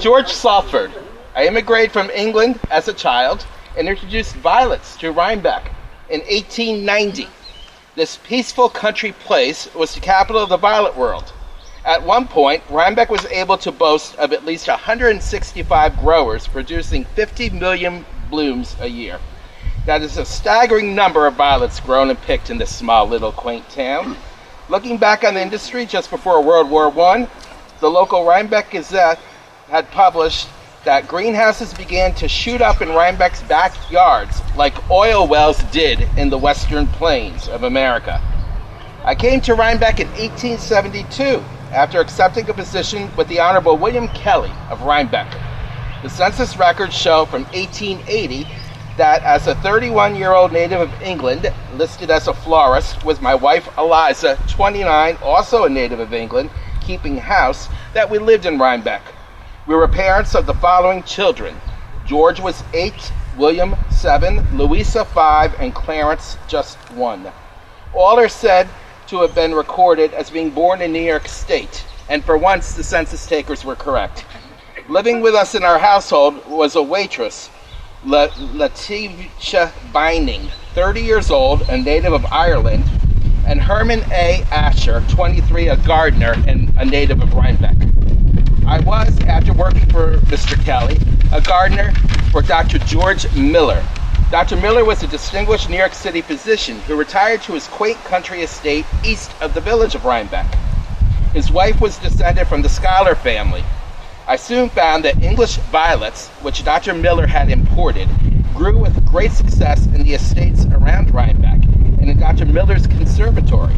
George Saltford. I immigrated from England as a child and introduced violets to Rhinebeck in 1890. This peaceful country place was the capital of the violet world. At one point, Rhinebeck was able to boast of at least 165 growers producing 50 million blooms a year. That is a staggering number of violets grown and picked in this small little quaint town. Looking back on the industry just before World War I, the local Rhinebeck Gazette had published that greenhouses began to shoot up in Rhinebeck's backyards like oil wells did in the western plains of America. I came to Rhinebeck in 1872 after accepting a position with the Honorable William Kelly of Rhinebeck. The census records show from 1880 that as a 31-year-old native of England, listed as a florist, with my wife Eliza, 29, also a native of England, keeping house, that we lived in Rhinebeck. We were parents of the following children. George was 8, William 7, Louisa 5, and Clarence just 1. All are said to have been recorded as being born in New York State, and for once the census takers were correct. Living with us in our household was a waitress, Letitia Bining, 30 years old, a native of Ireland, and Herman A. Asher, 23, a gardener and a native of Rhinebeck. I was, after working for Mr. Kelly, a gardener for Dr. George Miller. Dr. Miller was a distinguished New York City physician who retired to his quaint country estate east of the village of Rhinebeck. His wife was descended from the Schuyler family. I soon found that English violets, which Dr. Miller had imported, grew with great success in the estates around Rhinebeck and in Dr. Miller's conservatory.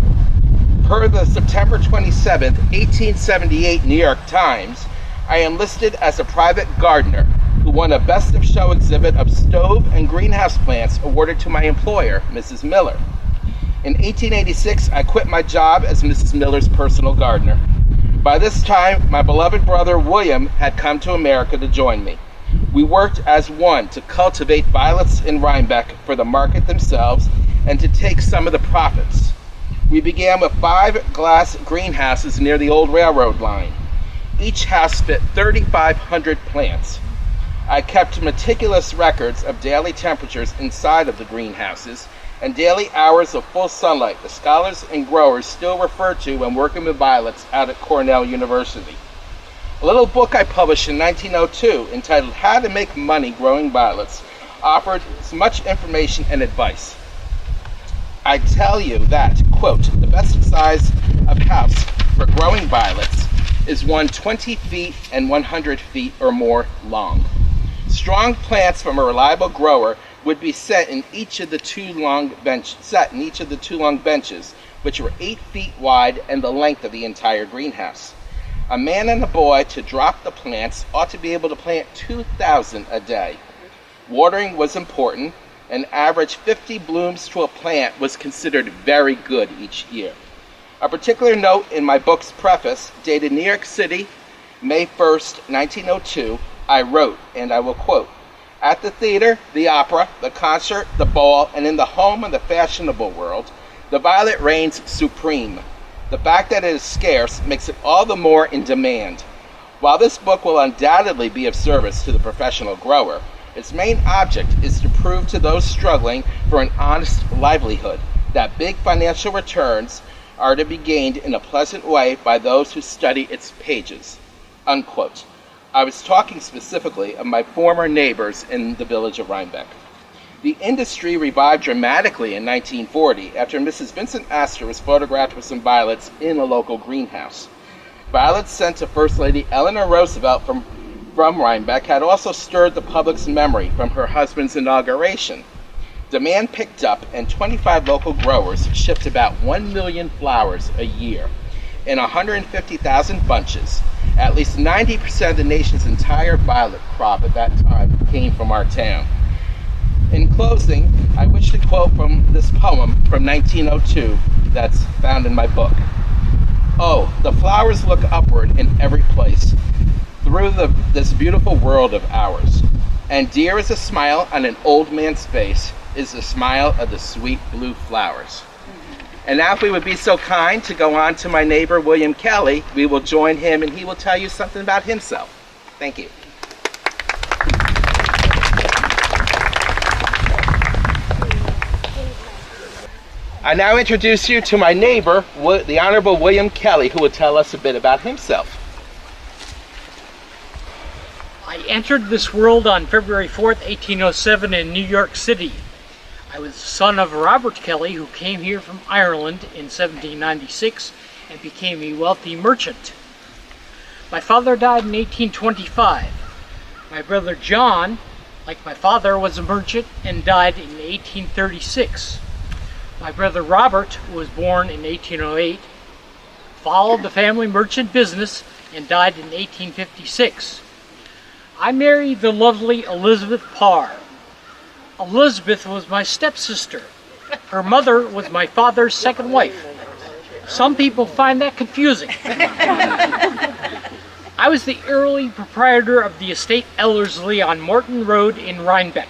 Per the September 27, 1878 New York Times, I enlisted as a private gardener who won a Best of Show exhibit of stove and greenhouse plants awarded to my employer, Mrs. Miller. In 1886, I quit my job as Mrs. Miller's personal gardener. By this time, my beloved brother William had come to America to join me. We worked as one to cultivate violets in Rhinebeck for the market themselves and to take some of the profits. We began with 5 glass greenhouses near the old railroad line. Each house fit 3,500 plants. I kept meticulous records of daily temperatures inside of the greenhouses and daily hours of full sunlight the scholars and growers still refer to when working with violets out at Cornell University. A little book I published in 1902 entitled How to Make Money Growing Violets offered much information and advice. I tell you that, quote, the best size of house for growing violets is one 20 feet and 100 feet or more long. Strong plants from a reliable grower would be set in each of the two long benches, which were 8 feet wide and the length of the entire greenhouse. A man and a boy to drop the plants ought to be able to plant 2,000 a day. Watering was important. An average 50 blooms to a plant was considered very good each year. A particular note in my book's preface, dated New York City, May 1st, 1902, I wrote, and I will quote, "At the theater, the opera, the concert, the ball, and in the home of the fashionable world, the violet reigns supreme. The fact that it is scarce makes it all the more in demand. While this book will undoubtedly be of service to the professional grower, its main object is to prove to those struggling for an honest livelihood that big financial returns are to be gained in a pleasant way by those who study its pages." Unquote. I was talking specifically of my former neighbors in the village of Rhinebeck. The industry revived dramatically in 1940 after Mrs. Vincent Astor was photographed with some violets in a local greenhouse. Violets sent to First Lady Eleanor Roosevelt from Rhinebeck had also stirred the public's memory from her husband's inauguration. Demand picked up, and 25 local growers shipped about 1 million flowers a year in 150,000 bunches. At least 90% of the nation's entire violet crop at that time came from our town. In closing, I wish to quote from this poem from 1902 that's found in my book. "Oh, the flowers look upward in every place, through this beautiful world of ours. And dear as a smile on an old man's face is the smile of the sweet blue flowers." And now if we would be so kind to go on to my neighbor William Kelly, we will join him and he will tell you something about himself. Thank you. I now introduce you to my neighbor, the Honorable William Kelly, who will tell us a bit about himself. I entered this world on February 4th, 1807 in New York City. I was the son of Robert Kelly, who came here from Ireland in 1796 and became a wealthy merchant. My father died in 1825. My brother John, like my father, was a merchant and died in 1836. My brother Robert, who was born in 1808, followed the family merchant business and died in 1856. I married the lovely Elizabeth Parr. Elizabeth was my stepsister. Her mother was my father's second wife. Some people find that confusing. I was the early proprietor of the estate Ellerslie on Morton Road in Rhinebeck.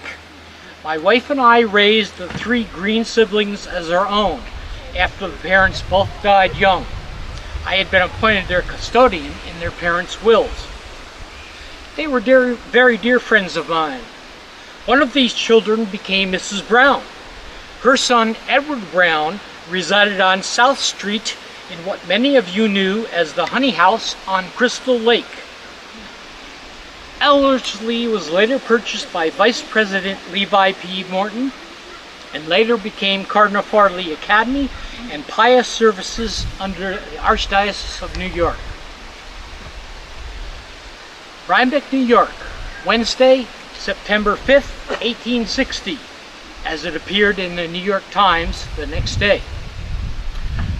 My wife and I raised the 3 Green siblings as our own, after the parents both died young. I had been appointed their custodian in their parents' wills. They were very dear friends of mine. One of these children became Mrs. Brown. Her son, Edward Brown, resided on South Street in what many of you knew as the Honey House on Crystal Lake. Ellerslie was later purchased by Vice President Levi P. Morton and later became Cardinal Farley Academy and Pious Services under the Archdiocese of New York. Rhinebeck, New York, Wednesday, September 5th, 1860, as it appeared in the New York Times the next day.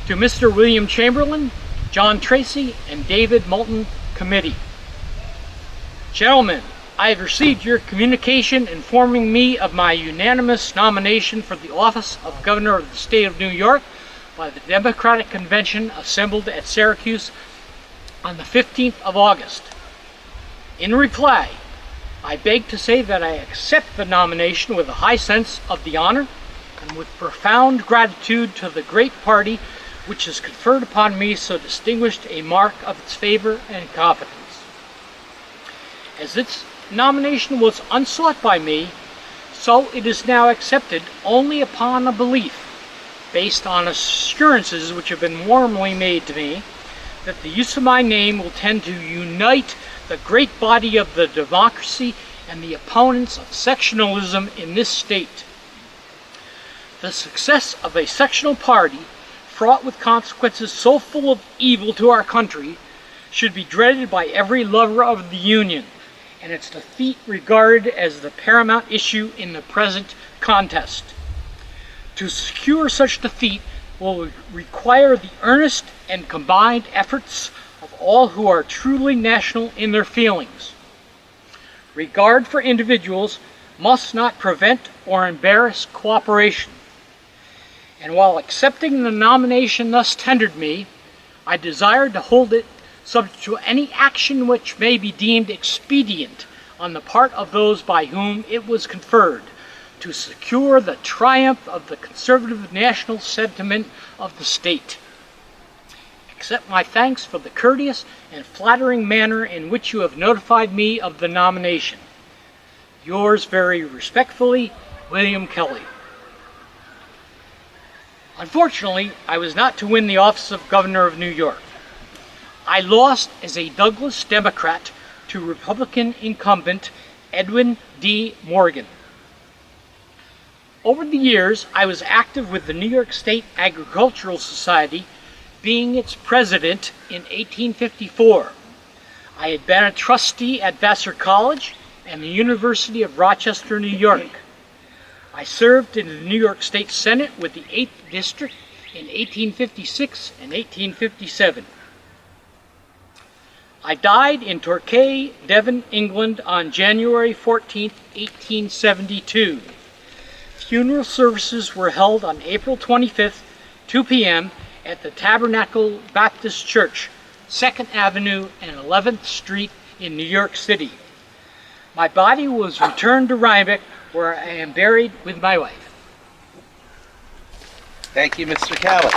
To Mr. William Chamberlain, John Tracy, and David Moulton Committee. Gentlemen, I have received your communication informing me of my unanimous nomination for the office of Governor of the State of New York by the Democratic Convention assembled at Syracuse on the 15th of August. In reply, I beg to say that I accept the nomination with a high sense of the honor and with profound gratitude to the great party which has conferred upon me so distinguished a mark of its favor and confidence. As its nomination was unsought by me, so it is now accepted only upon a belief, based on assurances which have been warmly made to me, that the use of my name will tend to unite the great body of the democracy and the opponents of sectionalism in this state. The success of a sectional party, fraught with consequences so full of evil to our country, should be dreaded by every lover of the Union, and its defeat regarded as the paramount issue in the present contest. To secure such defeat will require the earnest and combined efforts of all who are truly national in their feelings. Regard for individuals must not prevent or embarrass cooperation. And while accepting the nomination thus tendered me, I desire to hold it subject to any action which may be deemed expedient on the part of those by whom it was conferred, to secure the triumph of the conservative national sentiment of the state. Accept my thanks for the courteous and flattering manner in which you have notified me of the nomination. Yours very respectfully, William Kelly. Unfortunately, I was not to win the office of Governor of New York. I lost as a Douglas Democrat to Republican incumbent Edwin D. Morgan. Over the years, I was active with the New York State Agricultural Society, being its president in 1854. I had been a trustee at Vassar College and the University of Rochester, New York. I served in the New York State Senate with the 8th District in 1856 and 1857. I died in Torquay, Devon, England on January 14, 1872. Funeral services were held on April 25th, 2 p.m. at the Tabernacle Baptist Church, 2nd Avenue and 11th Street in New York City. My body was returned to Rhinebeck, where I am buried with my wife. Thank you, Mr. Kelly.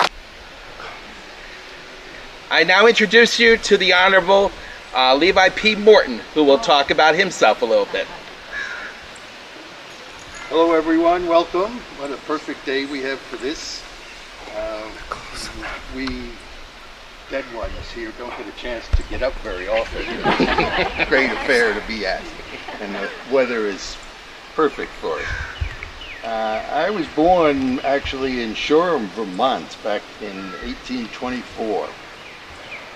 I now introduce you to the Honorable Levi P. Morton, who will talk about himself a little bit. Hello everyone, welcome. What a perfect day we have for this. We dead ones here don't get a chance to get up very often. Great affair to be at, and the weather is perfect for it. I was born actually in Shoreham, Vermont back in 1824,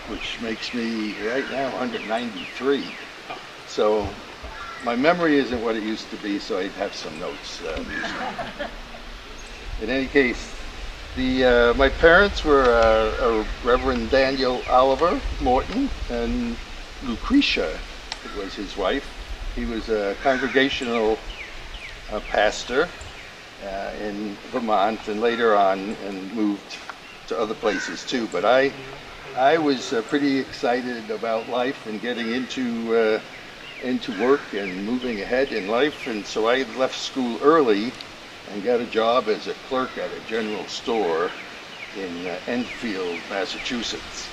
which makes me right now 193. So my memory isn't what it used to be, so I'd have some notes. In any case, my parents were Reverend Daniel Oliver Morton and Lucretia was his wife. He was a congregational pastor in Vermont, and later on and moved to other places too. But I was pretty excited about life and getting into work and moving ahead in life, and so I left school early and got a job as a clerk at a general store in Enfield, Massachusetts.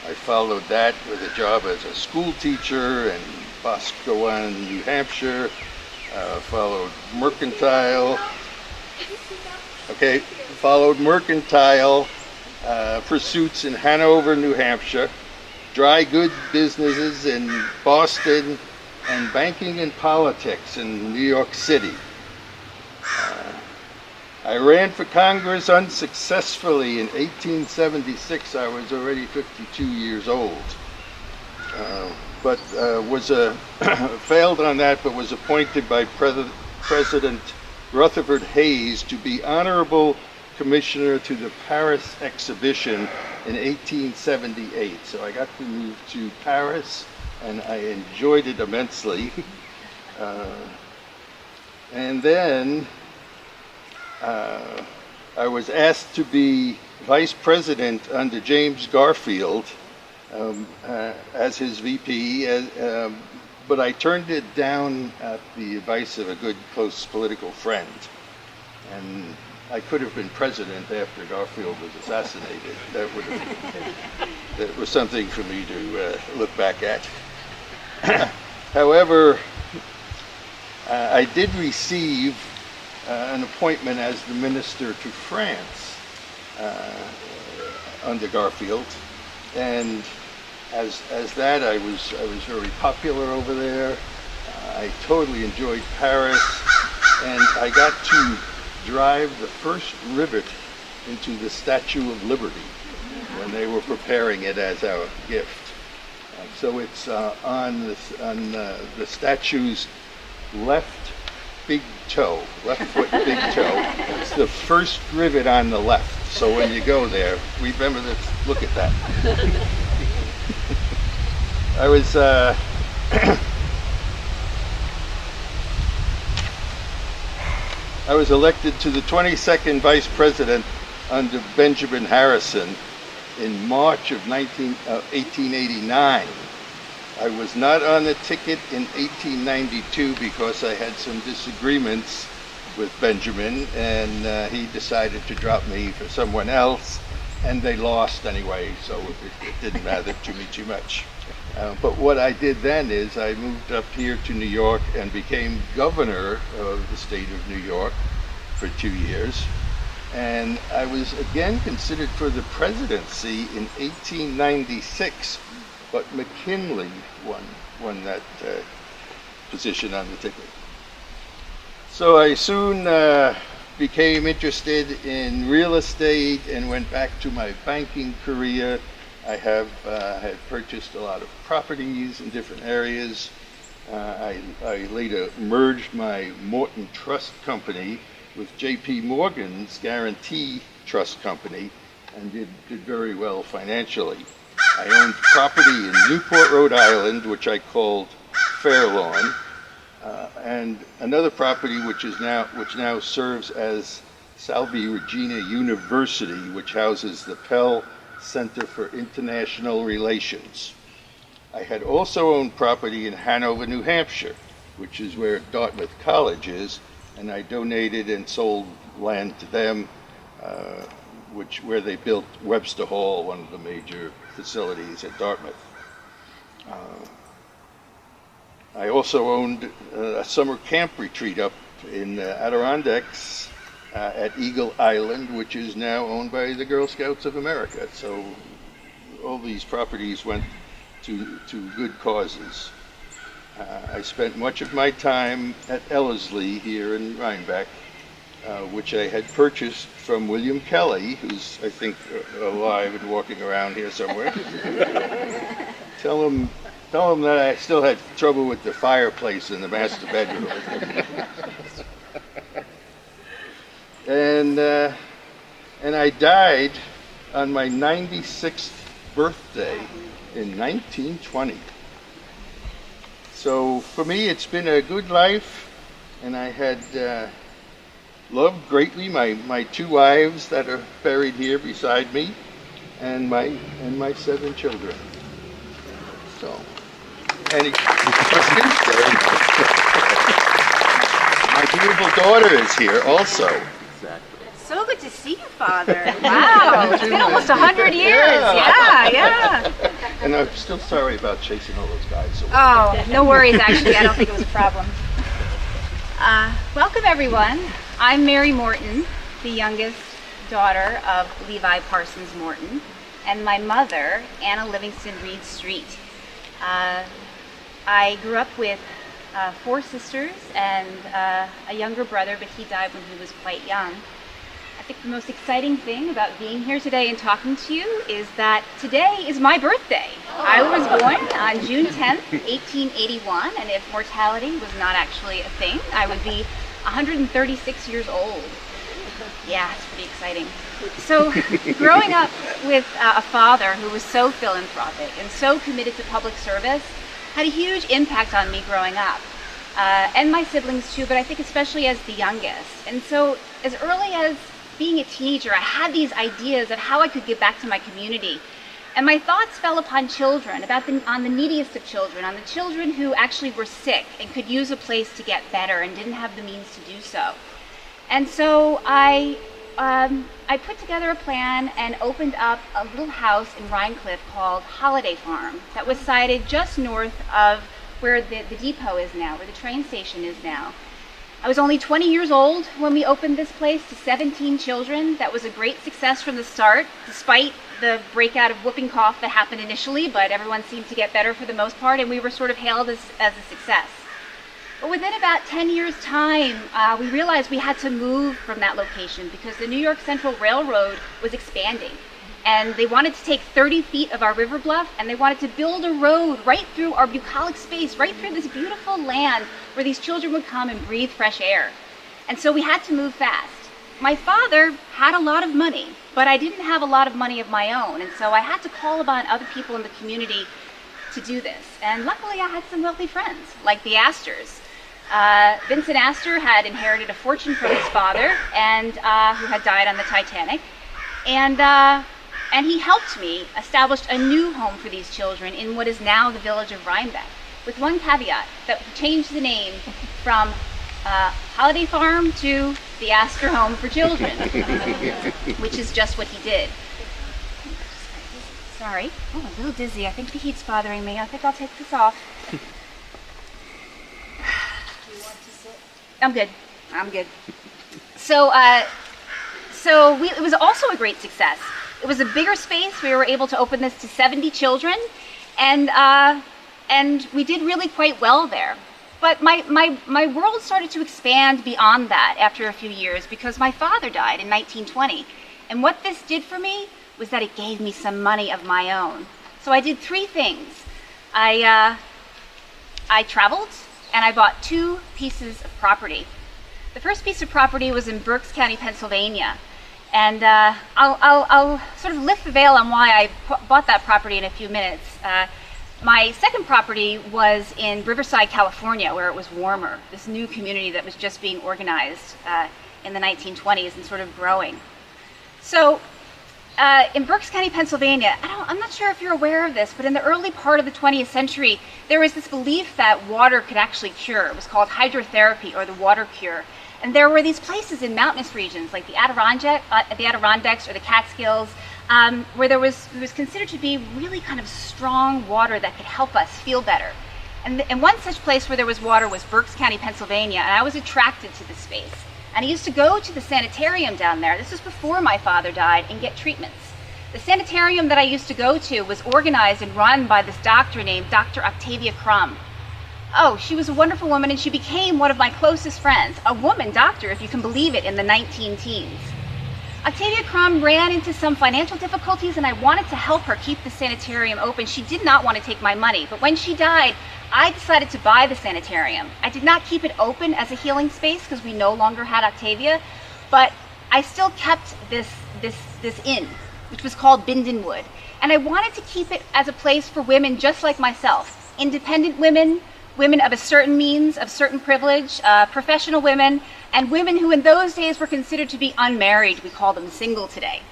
I followed that with a job as a school teacher in Boscawen, New Hampshire. Followed mercantile pursuits in Hanover, New Hampshire, dry goods businesses in Boston, and banking and politics in New York City. I ran for Congress unsuccessfully in 1876. I was already 52 years old, but failed on that, but was appointed by President Rutherford Hayes to be honorable commissioner to the Paris exhibition in 1878. So I got to move to Paris, and I enjoyed it immensely. And then I was asked to be vice president under James Garfield as his VP, but I turned it down at the advice of a good, close political friend. And I could have been president after Garfield was assassinated. That was something for me to look back at. However, I did receive an appointment as the minister to France under Garfield, and as that I was very popular over there. I totally enjoyed Paris, and I got to drive the first rivet into the Statue of Liberty when they were preparing it as our gift. So it's on the statue's left big toe, left foot big toe. It's the first rivet on the left. So when you go there, remember to look at that. I was elected to the 22nd vice president under Benjamin Harrison in March of 1889. I was not on the ticket in 1892 because I had some disagreements with Benjamin, and he decided to drop me for someone else, and they lost anyway, so it didn't matter to me too much. But what I did then is I moved up here to New York and became governor of the state of New York for 2 years. And I was again considered for the presidency in 1896, but McKinley won that position on the ticket. So I soon became interested in real estate and went back to my banking career. I had purchased a lot of properties in different areas. I later merged my Morton Trust Company with J.P. Morgan's Guarantee Trust Company and did very well financially. I owned property in Newport, Rhode Island, which I called Fairlawn, and another property which now serves as Salve Regina University, which houses the Pell Center for International Relations. I had also owned property in Hanover, New Hampshire, which is where Dartmouth College is, and I donated and sold land to them, where they built Webster Hall, one of the major facilities at Dartmouth. I also owned a summer camp retreat up in the Adirondacks at Eagle Island, which is now owned by the Girl Scouts of America. So all these properties went to good causes. I spent much of my time at Ellerslie here in Rhinebeck, which I had purchased from William Kelly, who's, I think, alive and walking around here somewhere. Tell him that I still had trouble with the fireplace in the master bedroom. And I died on my 96th birthday in 1920. So for me, it's been a good life, and I had loved greatly my two wives that are buried here beside me, and my 7 children. So, any questions? Very nice. My beautiful daughter is here also. So good to see you, Father. Wow, it's been almost 100 years. Yeah. And I'm still sorry about chasing all those guys away. Oh, no worries, actually. I don't think it was a problem. Welcome, everyone. I'm Mary Morton, the youngest daughter of Levi Parsons Morton, and my mother, Anna Livingston Reed Street. I grew up with 4 sisters and a younger brother, but he died when he was quite young. I think the most exciting thing about being here today and talking to you is that today is my birthday. I was born on June 10th, 1881, and if mortality was not actually a thing, I would be 136 years old. Yeah, it's pretty exciting. So growing up with a father who was so philanthropic and so committed to public service had a huge impact on me growing up. And my siblings too, but I think especially as the youngest. And so as early as being a teenager, I had these ideas of how I could give back to my community. And my thoughts fell upon children, on the neediest of children, on the children who actually were sick and could use a place to get better and didn't have the means to do so. And so I put together a plan and opened up a little house in Rhinecliff called Holiday Farm that was sited just north of where the depot is now, where the train station is now. I was only 20 years old when we opened this place to 17 children. That was a great success from the start, despite the breakout of whooping cough that happened initially, but everyone seemed to get better for the most part, and we were sort of hailed as a success. But within about 10 years' time, we realized we had to move from that location because the New York Central Railroad was expanding. And they wanted to take 30 feet of our river bluff, and they wanted to build a road right through our bucolic space, right through this beautiful land where these children would come and breathe fresh air. And so we had to move fast. My father had a lot of money, but I didn't have a lot of money of my own, and so I had to call upon other people in the community to do this. And luckily I had some wealthy friends, like the Astors. Benson Astor had inherited a fortune from his father, and who had died on the Titanic. And he helped me establish a new home for these children in what is now the village of Rhinebeck, with one caveat, that we changed the name from Holiday Farm to the Astor Home for Children, which is just what he did. Sorry. Oh, a little dizzy. I think the heat's bothering me. I think I'll take this off. Do you want to sit? I'm good. So it was also a great success. It was a bigger space. We were able to open this to 70 children, and we did really quite well there. But my world started to expand beyond that after a few years because my father died in 1920. And what this did for me was that it gave me some money of my own. So I did 3 things. I traveled, and I bought 2 pieces of property. The first piece of property was in Berks County, Pennsylvania. And I'll sort of lift the veil on why I bought that property in a few minutes. My second property was in Riverside, California, where it was warmer. This new community that was just being organized in the 1920s and sort of growing. So in Berks County, Pennsylvania, I'm not sure if you're aware of this, but in the early part of the 20th century, there was this belief that water could actually cure. It was called hydrotherapy, or the water cure. And there were these places in mountainous regions like the Adirondacks or the Catskills where it was considered to be really kind of strong water that could help us feel better. And one such place where there was water was Berks County, Pennsylvania, and I was attracted to this space. And I used to go to the sanitarium down there, this was before my father died, and get treatments. The sanitarium that I used to go to was organized and run by this doctor named Dr. Octavia Crum. Oh, she was a wonderful woman, and she became one of my closest friends, a woman doctor, if you can believe it, in the 19-teens. Octavia Crum ran into some financial difficulties, and I wanted to help her keep the sanitarium open. She did not want to take my money, but when she died, I decided to buy the sanitarium. I did not keep it open as a healing space because we no longer had Octavia, but I still kept this inn, which was called Bindenwood. And I wanted to keep it as a place for women just like myself, independent women, women of a certain means, of certain privilege, professional women, and women who in those days were considered to be unmarried. We call them single today.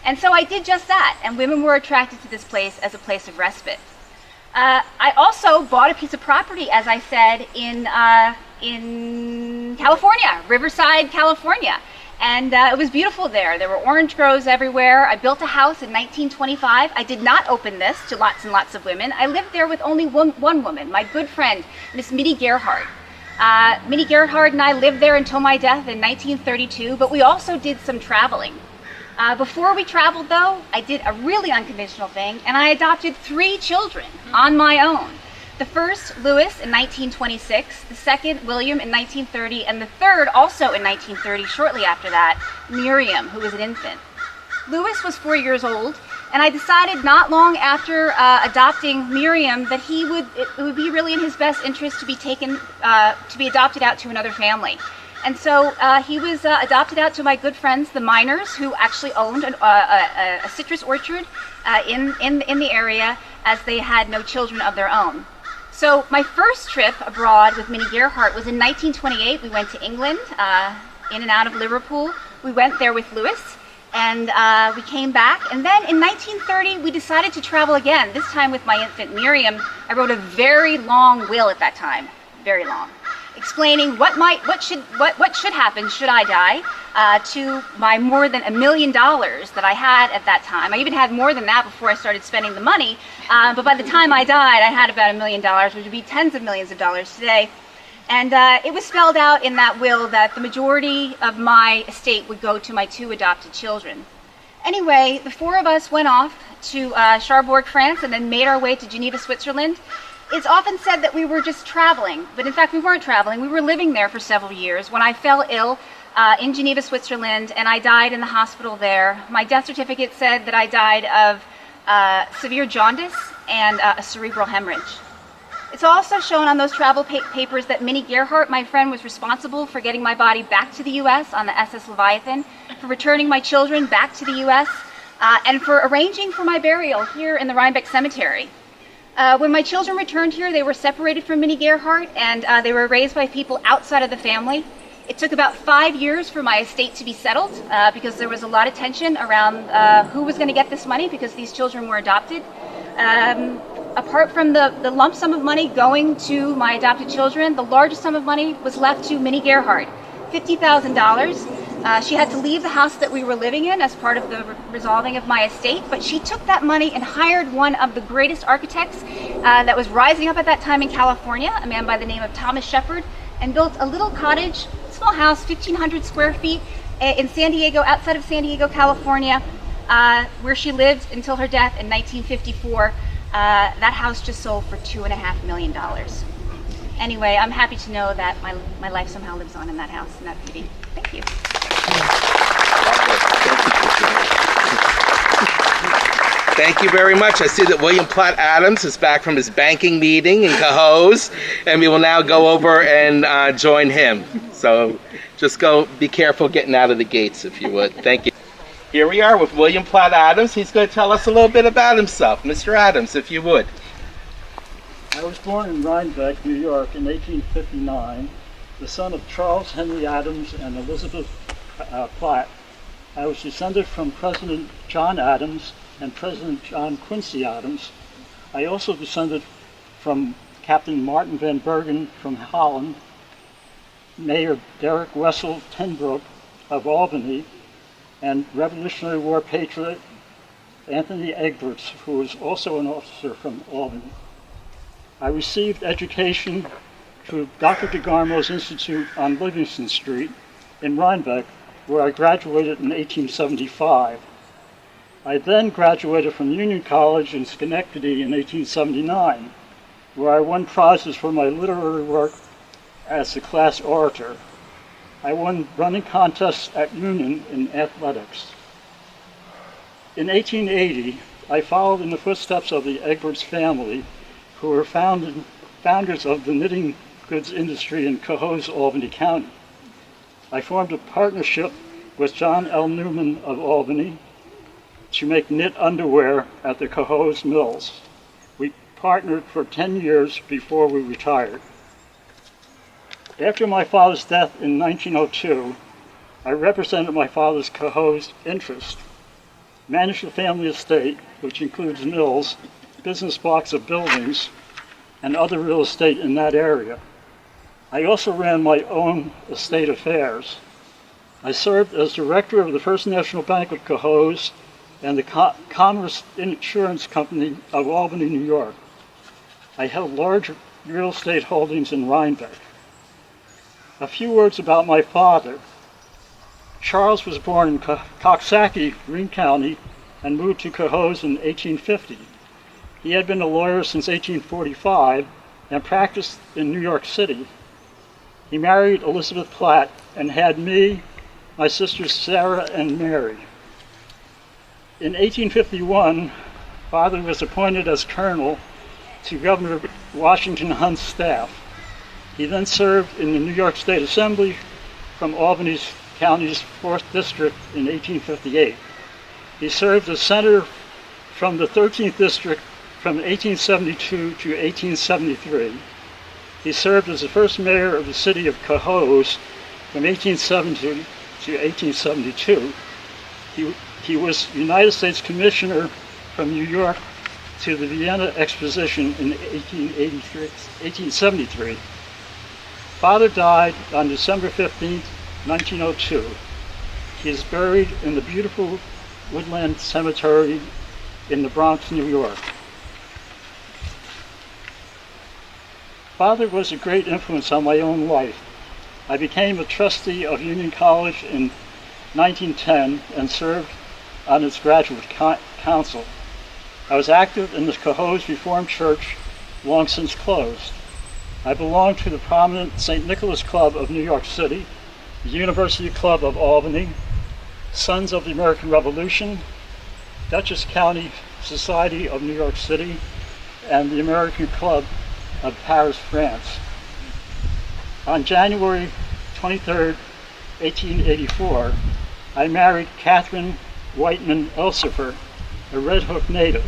And so I did just that, and women were attracted to this place as a place of respite. I also bought a piece of property, as I said, in California, Riverside, California. And it was beautiful there. There were orange groves everywhere. I built a house in 1925. I did not open this to lots and lots of women. I lived there with only one woman, my good friend, Miss Minnie Gerhardt. Minnie Gerhardt and I lived there until my death in 1932, but we also did some traveling. Before we traveled, though, I did a really unconventional thing, and I adopted 3 children on my own. The first, Louis, in 1926, the second, William, in 1930, and the third, also in 1930, shortly after that, Miriam, who was an infant. Louis was 4 years old, and I decided not long after adopting Miriam that it would be really in his best interest to be adopted out to another family. And so he was adopted out to my good friends, the Miners, who actually owned a citrus orchard in the area, as they had no children of their own. So my first trip abroad with Minnie Gerhardt was in 1928. We went to England, in and out of Liverpool. We went there with Louis, and we came back. And then in 1930, we decided to travel again, this time with my infant Miriam. I wrote a very long will at that time, very long, explaining what should happen should I die, to my more than $1 million that I had at that time. I even had more than that before I started spending the money, but by the time I died, I had about $1 million, which would be tens of millions of dollars today. And it was spelled out in that will that the majority of my estate would go to my 2 adopted children. Anyway, the 4 of us went off to Cherbourg, France, and then made our way to Geneva, Switzerland. It's often said that we were just traveling, but in fact we weren't traveling. We were living there for several years when I fell ill in Geneva, Switzerland, and I died in the hospital there. My death certificate said that I died of severe jaundice and a cerebral hemorrhage. It's also shown on those travel papers that Minnie Gerhardt, my friend, was responsible for getting my body back to the U.S. on the SS Leviathan, for returning my children back to the U.S., and for arranging for my burial here in the Rhinebeck Cemetery. When my children returned here, they were separated from Minnie Gerhardt, and they were raised by people outside of the family. It took about 5 years for my estate to be settled because there was a lot of tension around who was going to get this money because these children were adopted. Apart from the lump sum of money going to my adopted children, the largest sum of money was left to Minnie Gerhardt, $50,000. She had to leave the house that we were living in as part of the resolving of my estate, but she took that money and hired one of the greatest architects that was rising up at that time in California, a man by the name of Thomas Shepard, and built a little cottage, small house, 1,500 square feet in San Diego, outside of San Diego, California, where she lived until her death in 1954. That house just sold for $2.5 million. Anyway, I'm happy to know that my life somehow lives on in that house, in that beauty. Thank you. Thank you very much. I see that William Platt Adams is back from his banking meeting in Cohoes, and we will now go over and join him. So just be careful getting out of the gates, if you would. Thank you. Here we are with William Platt Adams. He's going to tell us a little bit about himself. Mr. Adams, if you would. I was born in Rhinebeck, New York in 1859, the son of Charles Henry Adams and Elizabeth Platt. I was descended from President John Adams and President John Quincy Adams. I also descended from Captain Martin van Bergen from Holland, Mayor Derek Wessel Tenbrook of Albany, and Revolutionary War patriot Anthony Egberts, who was also an officer from Albany. I received education through Dr. DeGarmo's Institute on Livingston Street in Rhinebeck, where I graduated in 1875. I then graduated from Union College in Schenectady in 1879, where I won prizes for my literary work as a class orator. I won running contests at Union in athletics. In 1880, I followed in the footsteps of the Egberts family, who were founders of the knitting goods industry in Cohoes, Albany County. I formed a partnership with John L. Newman of Albany to make knit underwear at the Cohoes Mills. We partnered for 10 years before we retired. After my father's death in 1902, I represented my father's Cohoes interest, managed the family estate, which includes mills, business blocks of buildings, and other real estate in that area. I also ran my own estate affairs. I served as director of the First National Bank of Cohoes and the Commerce Insurance Company of Albany, New York. I held large real estate holdings in Rhinebeck. A few words about my father. Charles was born in Coxsackie, Greene County, and moved to Cohoes in 1850. He had been a lawyer since 1845 and practiced in New York City. He married Elizabeth Platt and had me, my sisters Sarah and Mary. In 1851, Father was appointed as colonel to Governor Washington Hunt's staff. He then served in the New York State Assembly from Albany County's 4th District in 1858. He served as senator from the 13th District from 1872 to 1873. He served as the first mayor of the city of Cohoes from 1870 to 1872. He was United States Commissioner from New York to the Vienna Exposition in 1873. Father died on December 15, 1902. He is buried in the beautiful Woodland Cemetery in the Bronx, New York. Father was a great influence on my own life. I became a trustee of Union College in 1910 and served on its graduate council. I was active in the Cohoes Reformed Church, long since closed. I belonged to the prominent St. Nicholas Club of New York City, the University Club of Albany, Sons of the American Revolution, Dutchess County Society of New York City, and the American Club of Paris, France. On January 23, 1884, I married Catherine Whiteman Elsifer, a Red Hook native,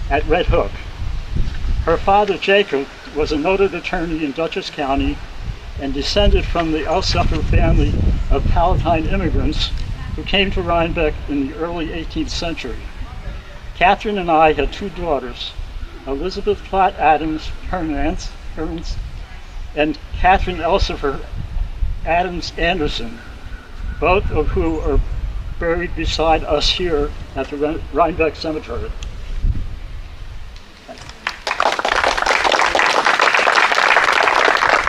at Red Hook. Her father, Jacob, was a noted attorney in Dutchess County and descended from the Elsifer family of Palatine immigrants who came to Rhinebeck in the early 18th century. Catherine and I had two daughters, Elizabeth Platt Adams Hermans and Catherine Elsifer Adams Anderson, both of who are buried beside us here at the Rhinebeck Cemetery.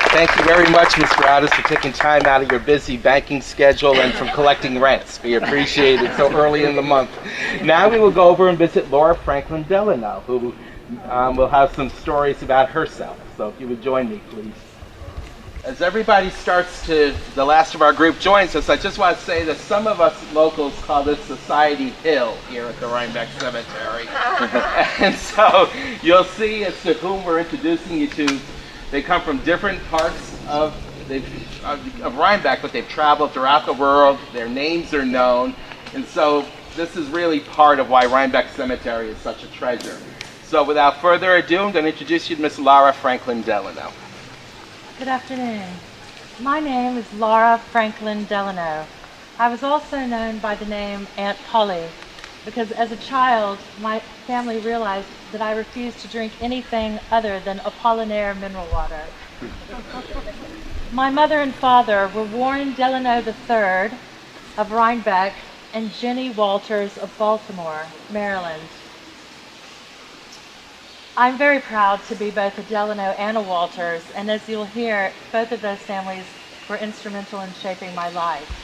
Thank you very much, Mr. Addis, for taking time out of your busy banking schedule and from collecting rents. We appreciate it so early in the month. Now we will go over and visit Laura Franklin Delano, who will have some stories about herself. So if you would join me, please. As everybody starts to, the last of our group joins us, I just want to say that some of us locals call this Society Hill here at the Rhinebeck Cemetery. And so you'll see as to whom we're introducing you to. They come from different parts of Rhinebeck, but they've traveled throughout the world. Their names are known. And so this is really part of why Rhinebeck Cemetery is such a treasure. So without further ado, I'm going to introduce you to Miss Laura Franklin Delano. Good afternoon. My name is Laura Franklin Delano. I was also known by the name Aunt Polly because as a child, my family realized that I refused to drink anything other than Apollinaire mineral water. My mother and father were Warren Delano III of Rhinebeck and Jenny Walters of Baltimore, Maryland. I'm very proud to be both a Delano and a Walters, and as you'll hear, both of those families were instrumental in shaping my life.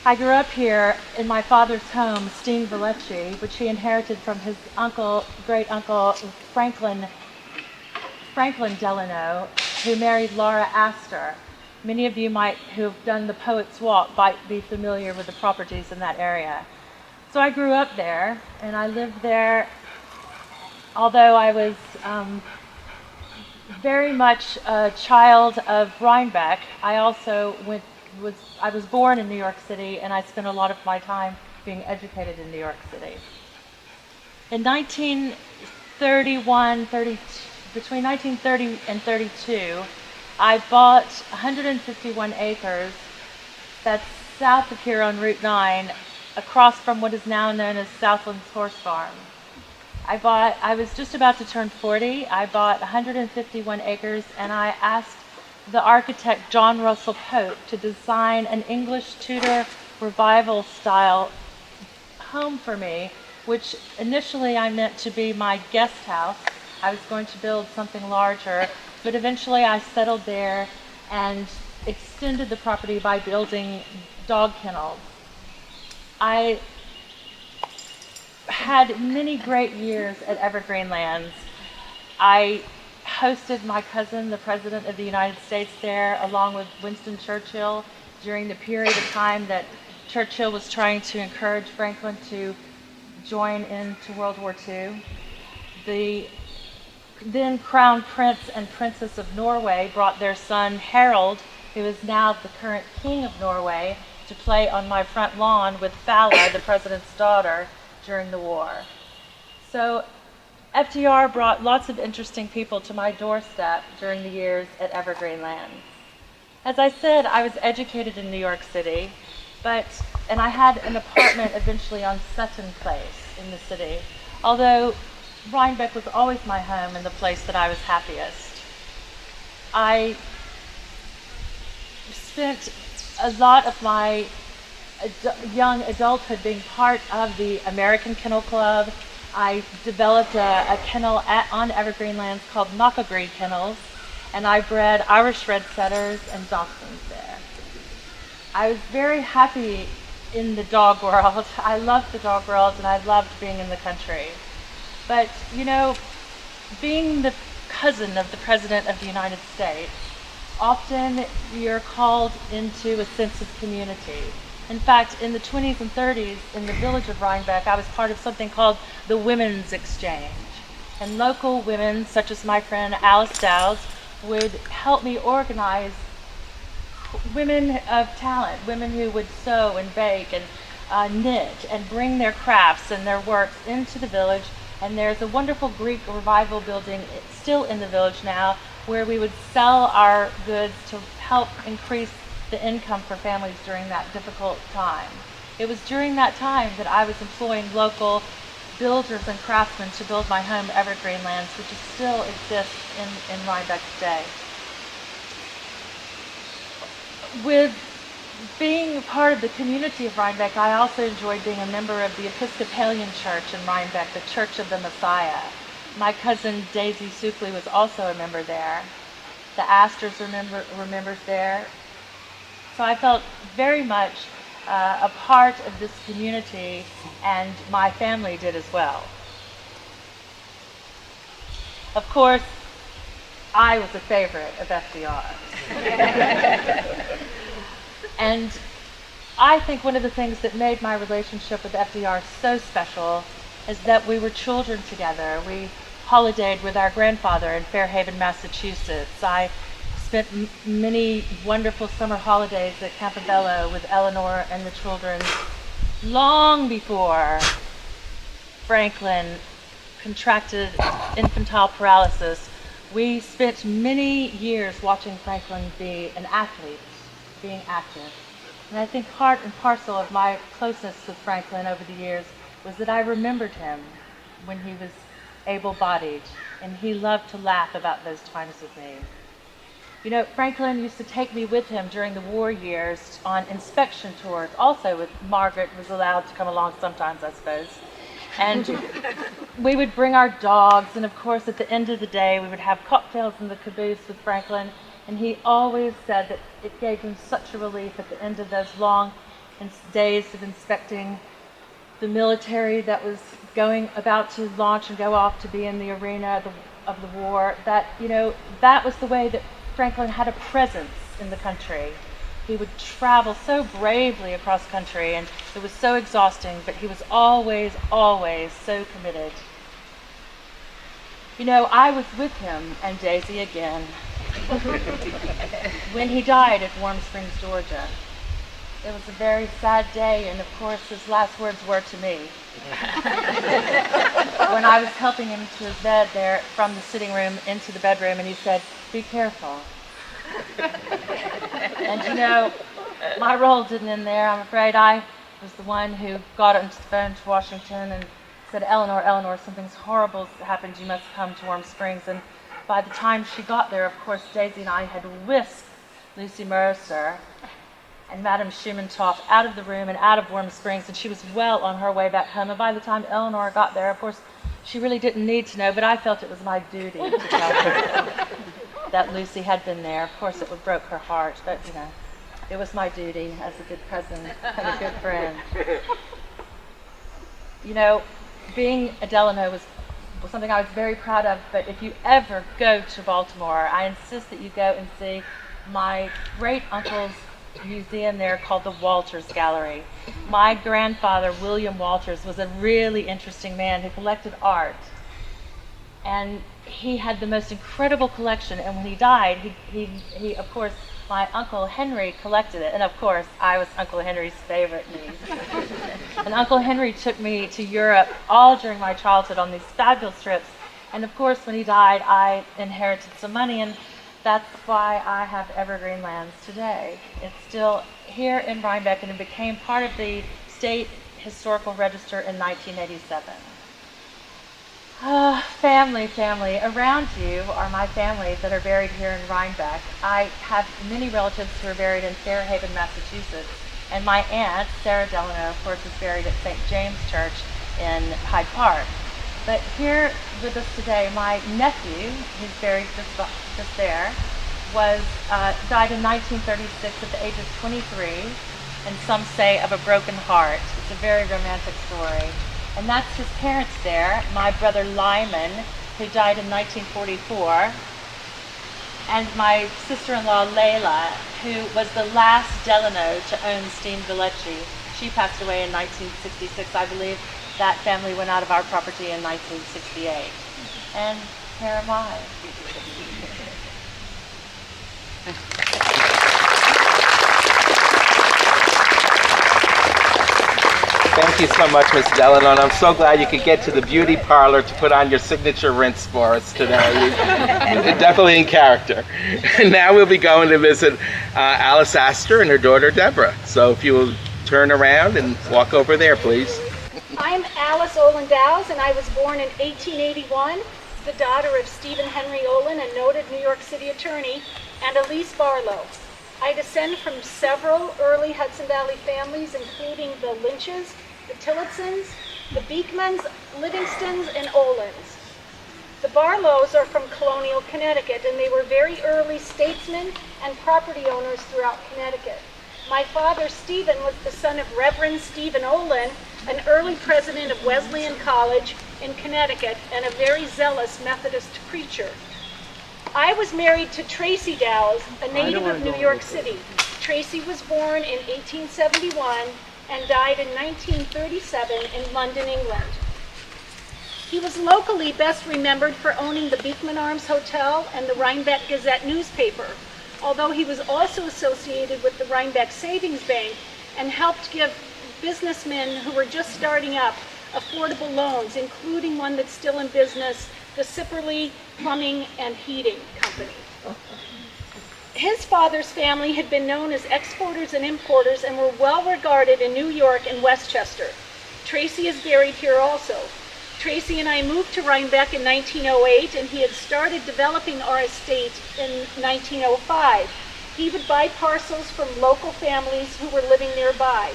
I grew up here in my father's home, Steen Vellecci, which he inherited from his great uncle Franklin Delano, who married Laura Astor. Many of you who have done the Poet's Walk might be familiar with the properties in that area. So I grew up there, and I lived there. Although I was very much a child of Rhinebeck, I also I was born in New York City, and I spent a lot of my time being educated in New York City. In 1931, between 1930 and 32, I bought 151 acres that's south of here on Route 9, across from what is now known as Southland's Horse Farm. I was just about to turn 40. I bought 151 acres, and I asked the architect John Russell Pope to design an English Tudor revival style home for me, which initially I meant to be my guest house. I was going to build something larger, but eventually I settled there and extended the property by building dog kennels. I had many great years at Evergreen Lands. I hosted my cousin, the President of the United States, there, along with Winston Churchill, during the period of time that Churchill was trying to encourage Franklin to join into World War II. The then Crown Prince and Princess of Norway brought their son Harold, who is now the current King of Norway, to play on my front lawn with Fala, the President's daughter, during the war. So FDR brought lots of interesting people to my doorstep during the years at Evergreen Lands. As I said, I was educated in New York City, and I had an apartment eventually on Sutton Place in the city, although Rhinebeck was always my home and the place that I was happiest. I spent a lot of my young adulthood being part of the American Kennel Club. I developed a kennel on Evergreen Lands called Knockagreed Kennels, and I bred Irish Red Setters and Dachshunds there. I was very happy in the dog world. I loved the dog world, and I loved being in the country. But, being the cousin of the President of the United States, often you're called into a sense of community. In fact, in the 20s and 30s, in the village of Rhinebeck, I was part of something called the Women's Exchange. And local women, such as my friend Alice Dows, would help me organize women of talent, women who would sew and bake and knit and bring their crafts and their works into the village. And there's a wonderful Greek revival building still in the village now, where we would sell our goods to help increase the income for families during that difficult time. It was during that time that I was employing local builders and craftsmen to build my home, Evergreen Lands, which still exists in Rhinebeck today. With being part of the community of Rhinebeck, I also enjoyed being a member of the Episcopalian Church in Rhinebeck, the Church of the Messiah. My cousin Daisy Sukley was also a member there. The Astors were members there. So I felt very much a part of this community, and my family did as well. Of course, I was a favorite of FDR's. And I think one of the things that made my relationship with FDR so special is that we were children together. We holidayed with our grandfather in Fairhaven, Massachusetts. I spent many wonderful summer holidays at Campobello with Eleanor and the children long before Franklin contracted infantile paralysis. We spent many years watching Franklin be an athlete, being active. And I think part and parcel of my closeness with Franklin over the years was that I remembered him when he was able-bodied, and he loved to laugh about those times with me. You know, Franklin used to take me with him during the war years on inspection tours. Also, with Margaret was allowed to come along sometimes, I suppose. And we would bring our dogs, and of course, at the end of the day, we would have cocktails in the caboose with Franklin. And he always said that it gave him such a relief at the end of those long days of inspecting the military that was about to launch and go off to be in the arena of the war, that, you know, that was the way that Franklin had a presence in the country. He would travel so bravely across country, and it was so exhausting, but he was always, always so committed. You know, I was with him and Daisy again when he died at Warm Springs, Georgia. It was a very sad day, and of course his last words were to me. When I was helping him to his bed there from the sitting room into the bedroom, and he said, "Be careful." And you know, my role didn't end there. I'm afraid I was the one who got onto the phone to Washington and said, Eleanor, something's horrible happened. You must come to Warm Springs." And by the time she got there, of course, Daisy and I had whisked Lucy Mercer and Madame Schumantoff out of the room and out of Warm Springs, and she was well on her way back home. And by the time Eleanor got there, of course, she really didn't need to know, but I felt it was my duty to tell her that Lucy had been there. Of course, it would broke her heart, but, you know, it was my duty as a good cousin and a good friend. You know, being a Delano was something I was very proud of, but if you ever go to Baltimore, I insist that you go and see my great uncle's museum there called the Walters Gallery. My grandfather, William Walters, was a really interesting man who collected art. And he had the most incredible collection, and when he died, he of course, my Uncle Henry collected it, and of course, I was Uncle Henry's favorite niece. And Uncle Henry took me to Europe all during my childhood on these fabulous trips, and of course, when he died, I inherited some money, and that's why I have Evergreen Lands today. It's still here in Rhinebeck, and it became part of the State Historical Register in 1987. Family. Around you are my family that are buried here in Rhinebeck. I have many relatives who are buried in Fairhaven, Massachusetts. And my aunt, Sarah Delano, of course, is buried at St. James Church in Hyde Park. But here with us today, my nephew, who's buried just there, died in 1936 at the age of 23, and some say of a broken heart. It's a very romantic story. And that's his parents there, my brother Lyman, who died in 1944, and my sister-in-law Leila, who was the last Delano to own steam Vellecci. She passed away in 1966, I believe. That family went out of our property in 1968. And here am I. Thank you so much, Miss Delano, and I'm so glad you could get to the beauty parlor to put on your signature rinse for us today. You're definitely in character. And now we'll be going to visit Alice Astor and her daughter, Deborah. So if you will turn around and walk over there, please. I'm Alice Olin Dows, and I was born in 1881, the daughter of Stephen Henry Olin, a noted New York City attorney, and Elise Barlow. I descend from several early Hudson Valley families, including the Lynches, the Tillotsons, the Beekmans, Livingstons, and Olins. The Barlows are from colonial Connecticut, and they were very early statesmen and property owners throughout Connecticut. My father, Stephen, was the son of Reverend Stephen Olin, an early president of Wesleyan College in Connecticut and a very zealous Methodist preacher. I was married to Tracy Dows, a native of New York City. Tracy was born in 1871 and died in 1937 in London, England. He was locally best remembered for owning the Beekman Arms Hotel and the Rhinebeck Gazette newspaper, although he was also associated with the Rhinebeck Savings Bank and helped give businessmen who were just starting up affordable loans, including one that's still in business, the Sipperley Plumbing and Heating Company. His father's family had been known as exporters and importers and were well regarded in New York and Westchester. Tracy is buried here also. Tracy and I moved to Rhinebeck in 1908, and he had started developing our estate in 1905. He would buy parcels from local families who were living nearby.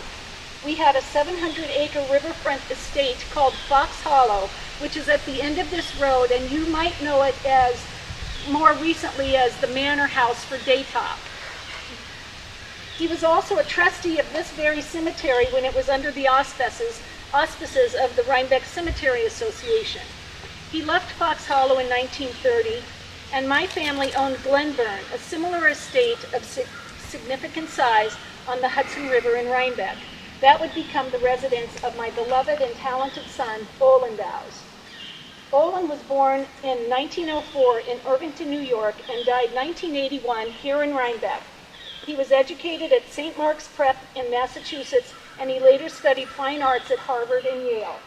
We had a 700-acre riverfront estate called Fox Hollow, which is at the end of this road, and you might know it as, more recently, as the Manor House for Daytop. He was also a trustee of this very cemetery when it was under the auspices of the Rhinebeck Cemetery Association. He left Fox Hollow in 1930, and my family owned Glenburn, a similar estate of significant size on the Hudson River in Rhinebeck. That would become the residence of my beloved and talented son, Olin Dows. Olin was born in 1904 in Irvington, New York, and died 1981 here in Rhinebeck. He was educated at St. Mark's Prep in Massachusetts, and he later studied fine arts at Harvard and Yale.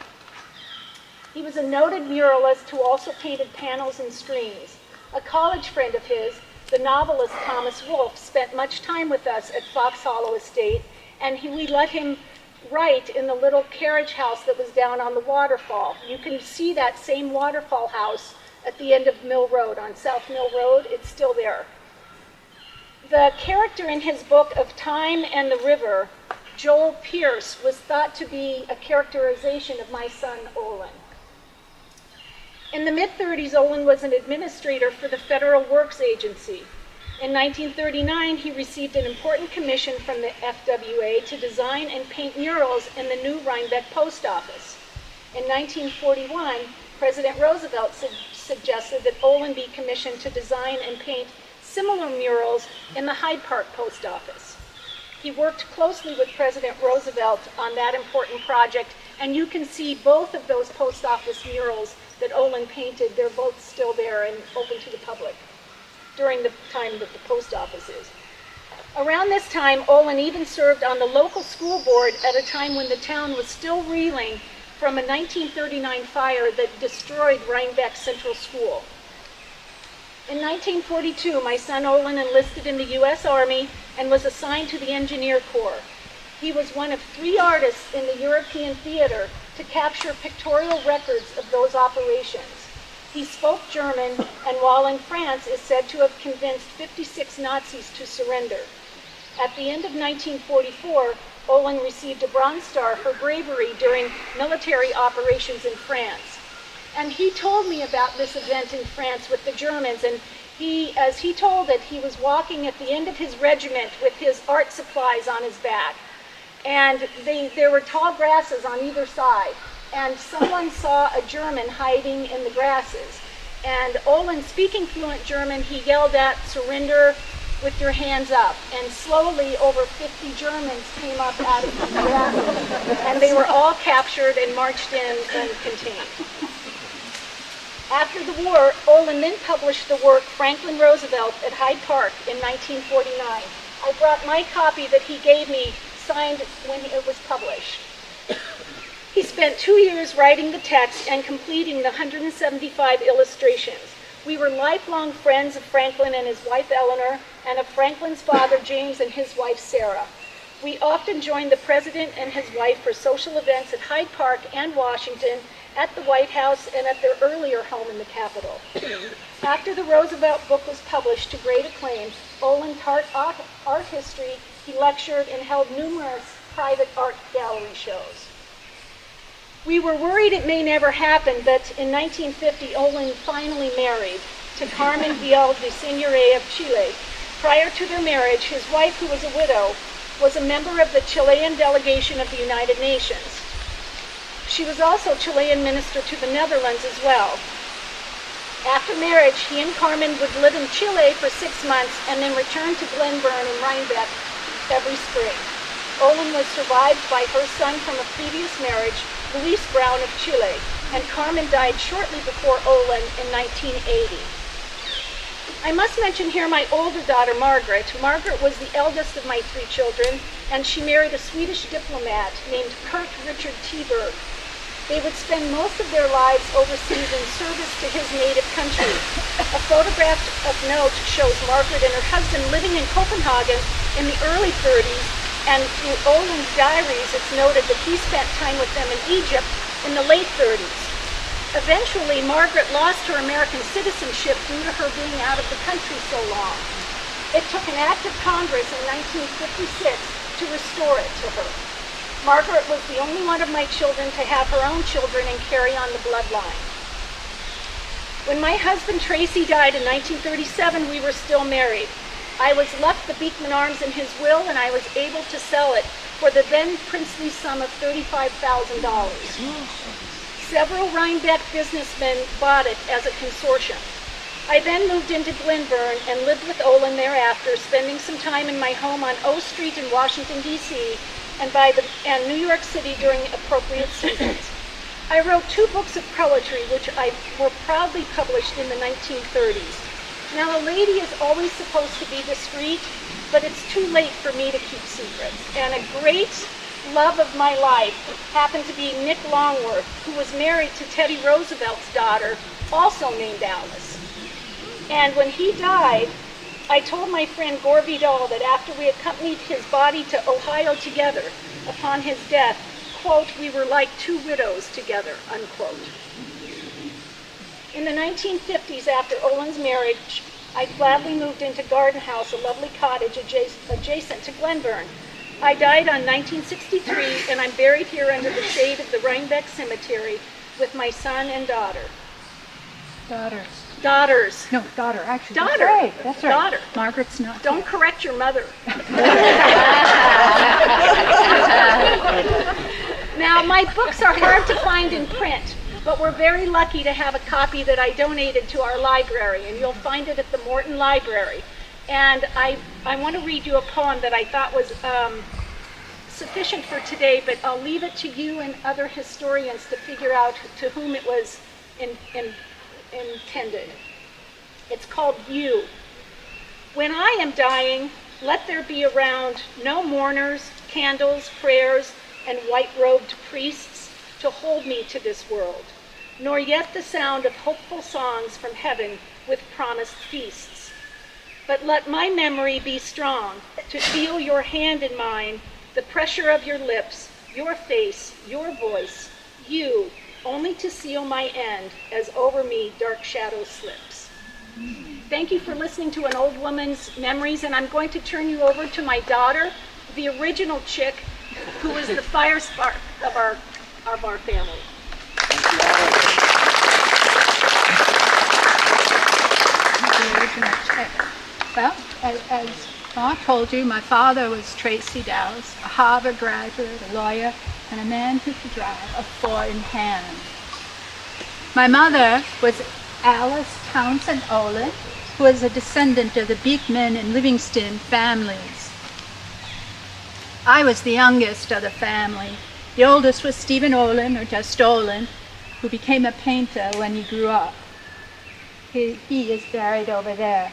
He was a noted muralist who also painted panels and screens. A college friend of his, the novelist Thomas Wolfe, spent much time with us at Fox Hollow Estate, and we let him write in the little carriage house that was down on the waterfall. You can see that same waterfall house at the end of Mill Road, on South Mill Road. It's still there. The character in his book of Time and the River, Joel Pierce, was thought to be a characterization of my son, Olin. In the mid-30s, Olin was an administrator for the Federal Works Agency. In 1939, he received an important commission from the FWA to design and paint murals in the new Rhinebeck post office. In 1941, President Roosevelt suggested that Olin be commissioned to design and paint similar murals in the Hyde Park post office. He worked closely with President Roosevelt on that important project, and you can see both of those post office murals that Olin painted. They're both still there and open to the public during the time that the post office is. Around this time, Olin even served on the local school board at a time when the town was still reeling from a 1939 fire that destroyed Rhinebeck Central School. In 1942, my son Olin enlisted in the U.S. Army and was assigned to the Engineer Corps. He was one of 3 artists in the European theater to capture pictorial records of those operations. He spoke German, and while in France is said to have convinced 56 Nazis to surrender. At the end of 1944, Olin received a Bronze Star for bravery during military operations in France. And he told me about this event in France with the Germans, and as he told it, he was walking at the end of his regiment with his art supplies on his back. And there were tall grasses on either side, and someone saw a German hiding in the grasses. And Olin, speaking fluent German, he yelled out, "Surrender with your hands up." And slowly over 50 Germans came up out of the grasses, and they were all captured and marched in and contained. After the war, Olin then published the work Franklin Roosevelt at Hyde Park in 1949. I brought my copy that he gave me, signed when it was published. He spent 2 years writing the text and completing the 175 illustrations. We were lifelong friends of Franklin and his wife Eleanor, and of Franklin's father James and his wife Sarah. We often joined the president and his wife for social events at Hyde Park and Washington, at the White House, and at their earlier home in the Capitol. After the Roosevelt book was published to great acclaim, Olin taught art history, he lectured, and held numerous private art gallery shows. We were worried it may never happen, but in 1950, Olin finally married to Carmen Vial de Seigneurie of Chile. Prior to their marriage, his wife, who was a widow, was a member of the Chilean delegation of the United Nations. She was also Chilean minister to the Netherlands as well. After marriage, he and Carmen would live in Chile for 6 months and then return to Glenburn in Rhinebeck every spring. Olin was survived by her son from a previous marriage, Luis Brown of Chile, and Carmen died shortly before Olin in 1980. I must mention here my older daughter, Margaret. Margaret was the eldest of my 3 children, and she married a Swedish diplomat named Kurt Richard Tiberg. They would spend most of their lives overseas in service to his native country. A photograph of note shows Margaret and her husband living in Copenhagen in the early 30s, and through Olin's diaries, it's noted that he spent time with them in Egypt in the late 30s. Eventually, Margaret lost her American citizenship due to her being out of the country so long. It took an act of Congress in 1956 to restore it to her. Margaret was the only one of my children to have her own children and carry on the bloodline. When my husband Tracy died in 1937, we were still married. I was left the Beekman Arms in his will, and I was able to sell it for the then princely sum of $35,000. Several Rhinebeck businessmen bought it as a consortium. I then moved into Glenburn and lived with Olin thereafter, spending some time in my home on O Street in Washington, D.C., and New York City during appropriate seasons. I wrote 2 books of poetry, which were proudly published in the 1930s. Now, a lady is always supposed to be discreet, but it's too late for me to keep secrets. And a great love of my life happened to be Nick Longworth, who was married to Teddy Roosevelt's daughter, also named Alice. And when he died, I told my friend Gore Vidal that after we accompanied his body to Ohio together upon his death, quote, we were like 2 widows together, unquote. In the 1950s, after Olin's marriage, I gladly moved into Garden House, a lovely cottage adjacent to Glenburn. I died on 1963, and I'm buried here under the shade of the Rhinebeck Cemetery with my son and daughter. Daughters. No, daughter, actually. Daughter. That's right. That's right. Daughter. Margaret's not. Don't correct your mother. Now, my books are hard to find in print, but we're very lucky to have a copy that I donated to our library, and you'll find it at the Morton Library. And I want to read you a poem that I thought was sufficient for today, but I'll leave it to you and other historians to figure out to whom it was intended. It's called You. When I am dying, let there be around no mourners, candles, prayers, and white-robed priests to hold me to this world, nor yet the sound of hopeful songs from heaven with promised feasts. But let my memory be strong to feel your hand in mine, the pressure of your lips, your face, your voice, you, only to seal my end as over me dark shadow slips. Thank you for listening to an old woman's memories, and I'm going to turn you over to my daughter, the original chick, who is the fire spark of our family. The original chick. Well, as Ma told you, my father was Tracy Dows, a Harvard graduate, a lawyer, and a man who could drive a 4 in hand. My mother was Alice Townsend Olin, who was a descendant of the Beekman and Livingston families. I was the youngest of the family. The oldest was Stephen Olin, or just Olin, who became a painter when he grew up. He is buried over there.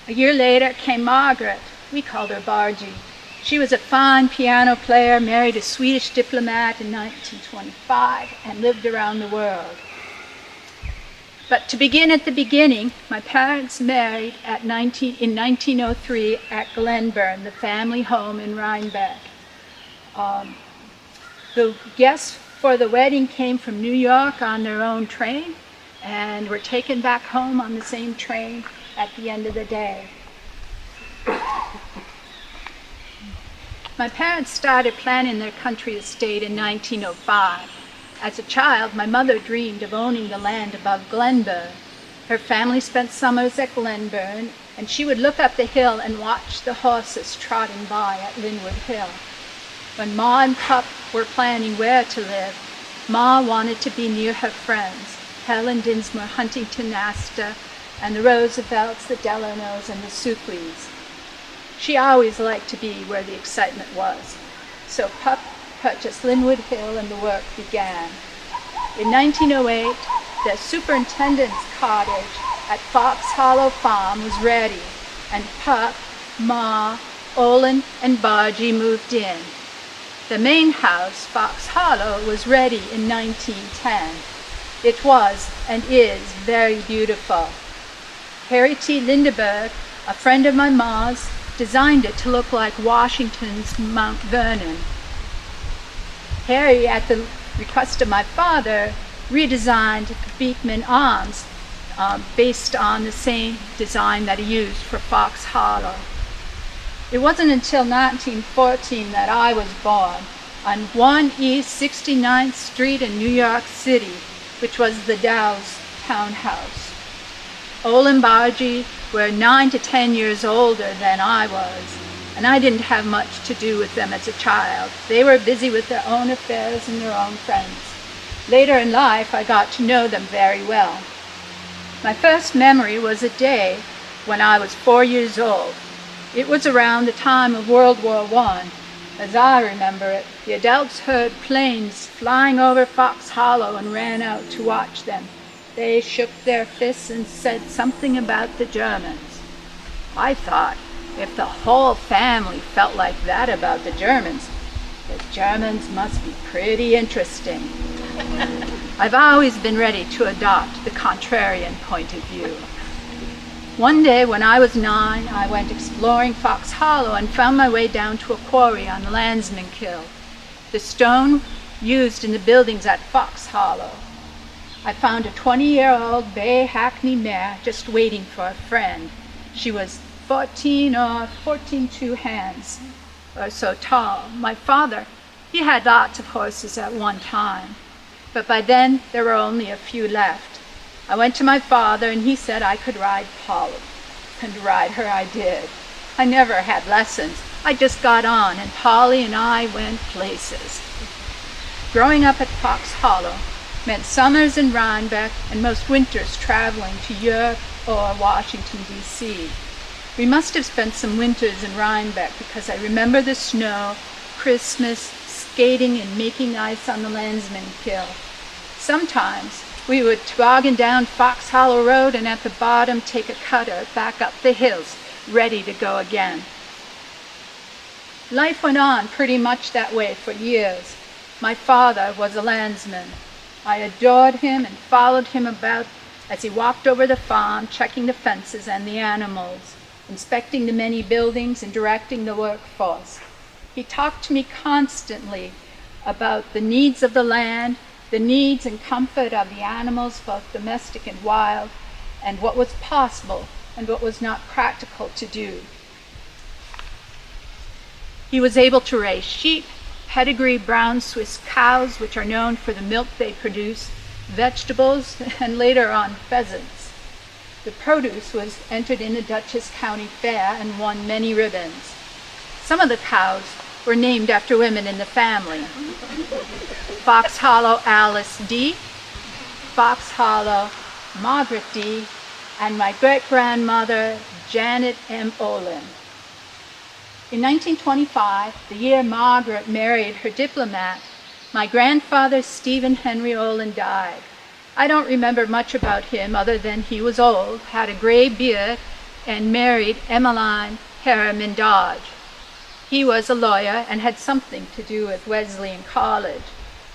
A year later came Margaret. We called her Bargie. She was a fine piano player, married a Swedish diplomat in 1925, and lived around the world. But to begin at the beginning, my parents married in 1903 at Glenburn, the family home in Rhinebeck. The guests for the wedding came from New York on their own train and were taken back home on the same train at the end of the day. My parents started planning their country estate in 1905. As a child, my mother dreamed of owning the land above Glenburn. Her family spent summers at Glenburn, and she would look up the hill and watch the horses trotting by at Linwood Hill. When Ma and Pup were planning where to live, Ma wanted to be near her friends, Helen Dinsmore, Huntington, Astor, and the Roosevelts, the Delanos, and the Sukleys. She always liked to be where the excitement was. So Pup purchased Linwood Hill and the work began. In 1908, the superintendent's cottage at Fox Hollow Farm was ready, and Pup, Ma, Olin, and Bargie moved in. The main house, Fox Hollow, was ready in 1910. It was and is very beautiful. Harry T. Lindeberg, a friend of my Ma's, designed it to look like Washington's Mount Vernon. Harry, at the request of my father, redesigned Beekman arms based on the same design that he used for Fox Hollow. It wasn't until 1914 that I was born on 1 East 69th Street in New York City, which was the Dows townhouse. Ole and Bargy were 9 to 10 years older than I was, and I didn't have much to do with them as a child. They were busy with their own affairs and their own friends. Later in life, I got to know them very well. My first memory was a day when I was 4 years old. It was around the time of World War I. As I remember it, the adults heard planes flying over Fox Hollow and ran out to watch them. They shook their fists and said something about the Germans. I thought, if the whole family felt like that about the Germans must be pretty interesting. I've always been ready to adopt the contrarian point of view. One day when I was 9, I went exploring Fox Hollow and found my way down to a quarry on the Landsman Kill, the stone used in the buildings at Fox Hollow. I found a 20-year-old bay hackney mare just waiting for a friend. She was 14 or 14 hands or so tall. My father, he had lots of horses at one time, but by then there were only a few left. I went to my father and he said I could ride Polly, and ride her I did. I never had lessons. I just got on, and Polly and I went places. Growing up at Fox Hollow meant summers in Rhinebeck and most winters traveling to Europe or Washington, D.C. We must have spent some winters in Rhinebeck because I remember the snow, Christmas, skating and making ice on the Landsman Kill. Sometimes we would toboggan down Fox Hollow Road and at the bottom take a cutter back up the hills, ready to go again. Life went on pretty much that way for years. My father was a landsman. I adored him and followed him about as he walked over the farm, checking the fences and the animals, inspecting the many buildings and directing the workforce. He talked to me constantly about the needs of the land, the needs and comfort of the animals, both domestic and wild, and what was possible and what was not practical to do. He was able to raise sheep, pedigree brown Swiss cows, which are known for the milk they produce, vegetables, and later on pheasants. The produce was entered in the Dutchess County Fair and won many ribbons. Some of the cows were named after women in the family. Fox Hollow Alice D., Fox Hollow Margaret D., and my great-grandmother Janet M. Olin. In 1925, the year Margaret married her diplomat, my grandfather Stephen Henry Olin died. I don't remember much about him other than he was old, had a gray beard, and married Emmeline Harriman Dodge. He was a lawyer and had something to do with Wesleyan College.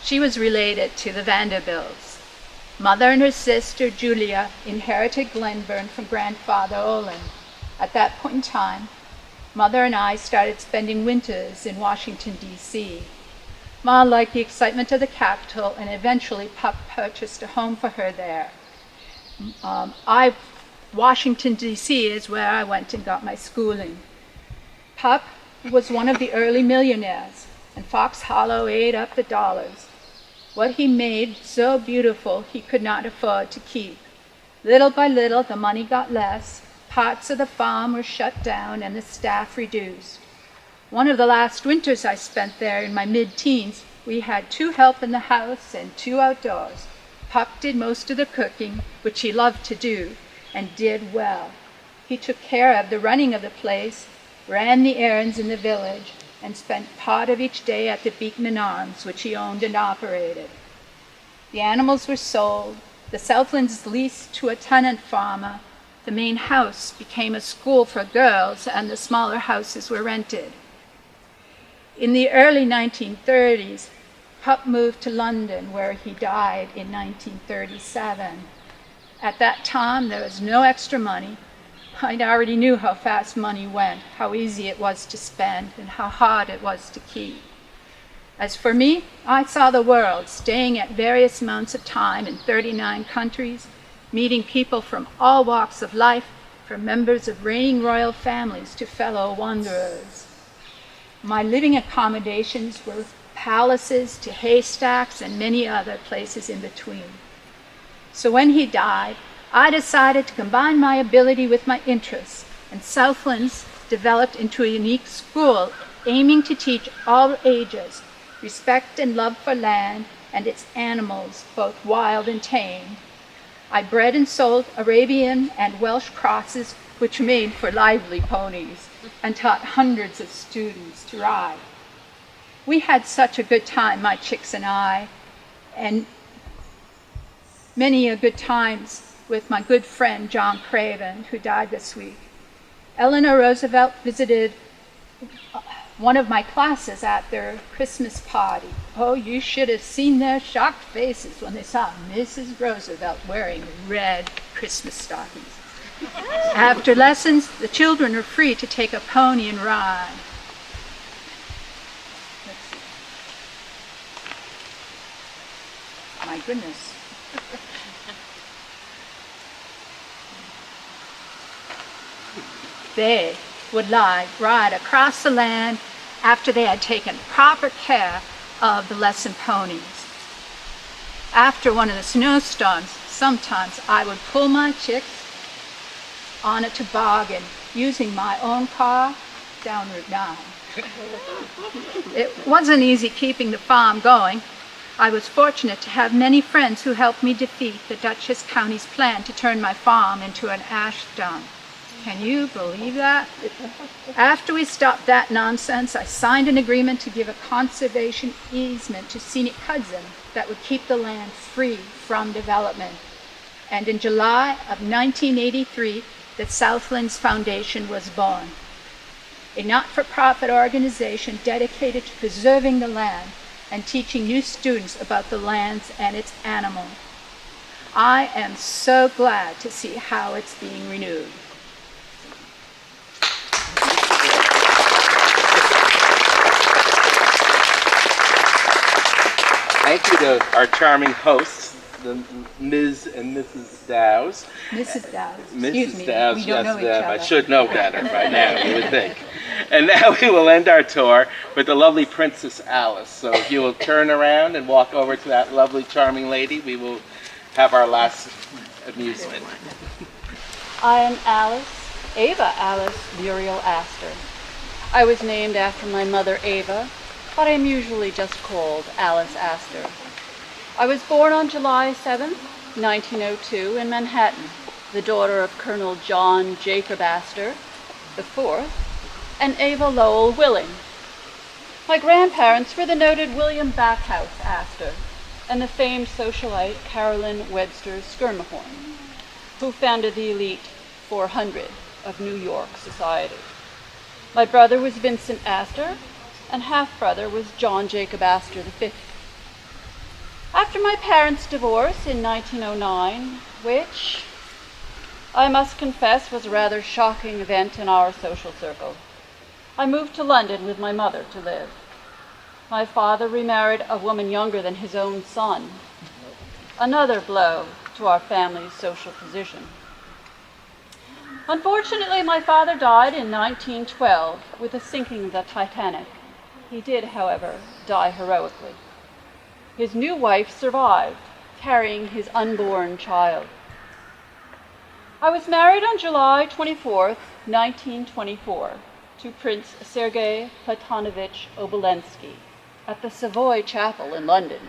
She was related to the Vanderbilts. Mother and her sister Julia inherited Glenburn from grandfather Olin. At that point in time, Mother and I started spending winters in Washington, D.C. Ma liked the excitement of the capital, and eventually Pup purchased a home for her there. Washington, D.C. is where I went and got my schooling. Pup was one of the early millionaires, and Fox Hollow ate up the dollars. What he made so beautiful he could not afford to keep. Little by little, the money got less. Parts of the farm were shut down and the staff reduced. One of the last winters I spent there in my mid-teens, we had 2 help in the house and 2 outdoors. Pup did most of the cooking, which he loved to do, and did well. He took care of the running of the place, ran the errands in the village, and spent part of each day at the Beekman Arms, which he owned and operated. The animals were sold, the Southlands leased to a tenant farmer, the main house became a school for girls, and the smaller houses were rented. In the early 1930s, Pup moved to London, where he died in 1937. At that time, there was no extra money. I already knew how fast money went, how easy it was to spend, and how hard it was to keep. As for me, I saw the world, staying at various amounts of time in 39 countries, meeting people from all walks of life, from members of reigning royal families to fellow wanderers. My living accommodations were palaces to haystacks and many other places in between. So when he died, I decided to combine my ability with my interests, and Southlands developed into a unique school aiming to teach all ages respect and love for land and its animals, both wild and tame. I bred and sold Arabian and Welsh crosses, which made for lively ponies, and taught hundreds of students to ride. We had such a good time, my chicks and I, and many a good times with my good friend John Craven, who died this week. Eleanor Roosevelt visited one of my classes at their Christmas party. Oh, you should have seen their shocked faces when they saw Mrs. Roosevelt wearing red Christmas stockings. After lessons, the children are free to take a pony and ride. Let's see. My goodness. They would ride across the land after they had taken proper care of the lesson ponies. After one of the snowstorms, sometimes I would pull my chicks on a toboggan using my own car down Route 9. It wasn't easy keeping the farm going. I was fortunate to have many friends who helped me defeat the Dutchess County's plan to turn my farm into an ash dump. Can you believe that? After we stopped that nonsense, I signed an agreement to give a conservation easement to scenic Hudson that would keep the land free from development. And in July of 1983, the Southlands Foundation was born, a not-for-profit organization dedicated to preserving the land and teaching new students about the lands and its animals. I am so glad to see how it's being renewed. Thank you to our charming hosts, the Ms. and Mrs. Dows. Mrs. Dows. Mrs. Dows, we don't yes, know each other. I should know better by now, you would think. And now we will end our tour with the lovely Princess Alice. So if you will turn around and walk over to that lovely, charming lady, we will have our last amusement. I am Ava Alice Muriel Astor. I was named after my mother Ava, but I'm usually just called Alice Astor. I was born on July 7, 1902 in Manhattan, the daughter of Colonel John Jacob Astor, IV, and Ava Lowell Willing. My grandparents were the noted William Backhouse Astor and the famed socialite Carolyn Webster Schermerhorn, who founded the elite 400 of New York society. My brother was Vincent Astor, and half-brother was John Jacob Astor V. After my parents' divorce in 1909, which I must confess was a rather shocking event in our social circle, I moved to London with my mother to live. My father remarried a woman younger than his own son, another blow to our family's social position. Unfortunately, my father died in 1912 with the sinking of the Titanic. He did, however, die heroically. His new wife survived, carrying his unborn child. I was married on July 24, 1924, to Prince Sergei Platonovich Obolensky at the Savoy Chapel in London.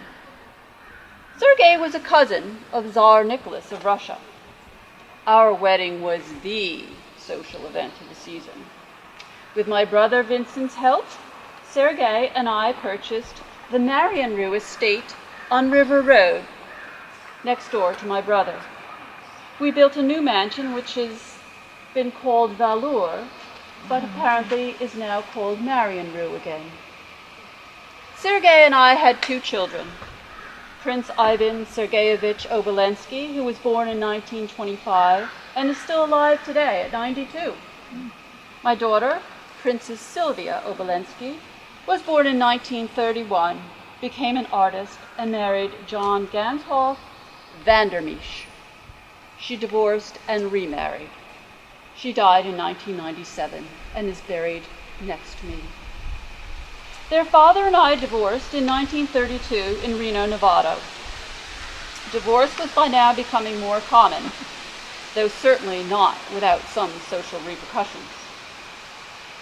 Sergei was a cousin of Tsar Nicholas of Russia. Our wedding was the social event of the season. With my brother Vincent's help, Sergei and I purchased the Marion estate on River Road, next door to my brother. We built a new mansion which has been called Valour, but apparently is now called Marion again. Sergei and I had 2 children, Prince Ivan Sergeyevich Obolensky, who was born in 1925 and is still alive today at 92. My daughter, Princess Sylvia Obolensky, was born in 1931, became an artist, and married John Ganshoff Vandermeesch. She divorced and remarried. She died in 1997 and is buried next to me. Their father and I divorced in 1932 in Reno, Nevada. Divorce was by now becoming more common, though certainly not without some social repercussions.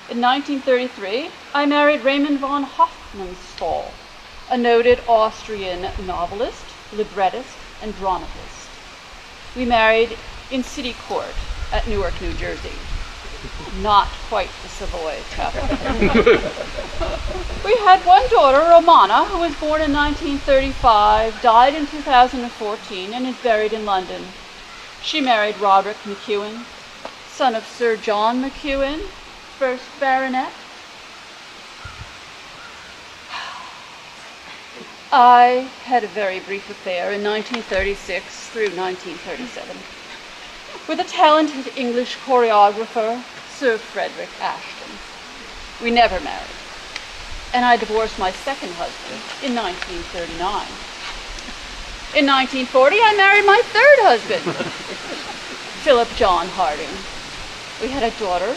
In 1933, I married Raymond von Hofmannsthal, a noted Austrian novelist, librettist, and dramatist. We married in City Court at Newark, New Jersey. Not quite the Savoy capital. We had one daughter, Romana, who was born in 1935, died in 2014, and is buried in London. She married Roderick McEwen, son of Sir John McEwen, 1st Baronet. I had a very brief affair in 1936 through 1937 with a talented English choreographer, Sir Frederick Ashton. We never married, and I divorced my second husband in 1939. In 1940, I married my third husband, Philip John Harding. We had a daughter,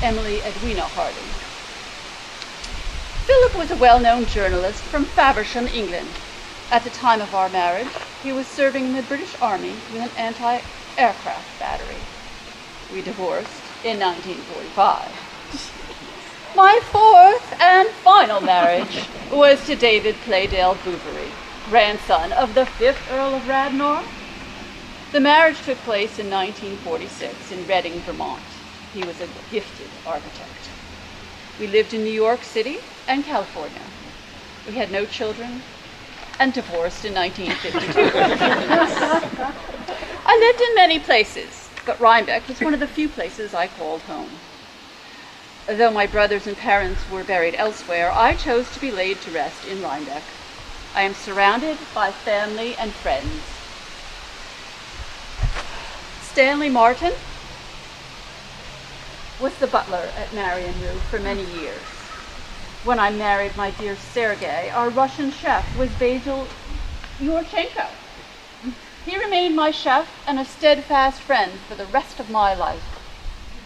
Emily Edwina Harding. Philip was a well-known journalist from Faversham, England. At the time of our marriage, he was serving in the British Army with an anti-aircraft battery. We divorced in 1945. My fourth and final marriage was to David Playdale Bouverie, grandson of the 5th Earl of Radnor. The marriage took place in 1946 in Reading, Vermont. He was a gifted architect. We lived in New York City and California. We had no children and divorced in 1952. I lived in many places, but Rhinebeck was one of the few places I called home. Though my brothers and parents were buried elsewhere, I chose to be laid to rest in Rhinebeck. I am surrounded by family and friends. Stanley Morton was the butler at Marion Rue for many years. When I married my dear Sergei, our Russian chef was Basil Yurchenko. He remained my chef and a steadfast friend for the rest of my life.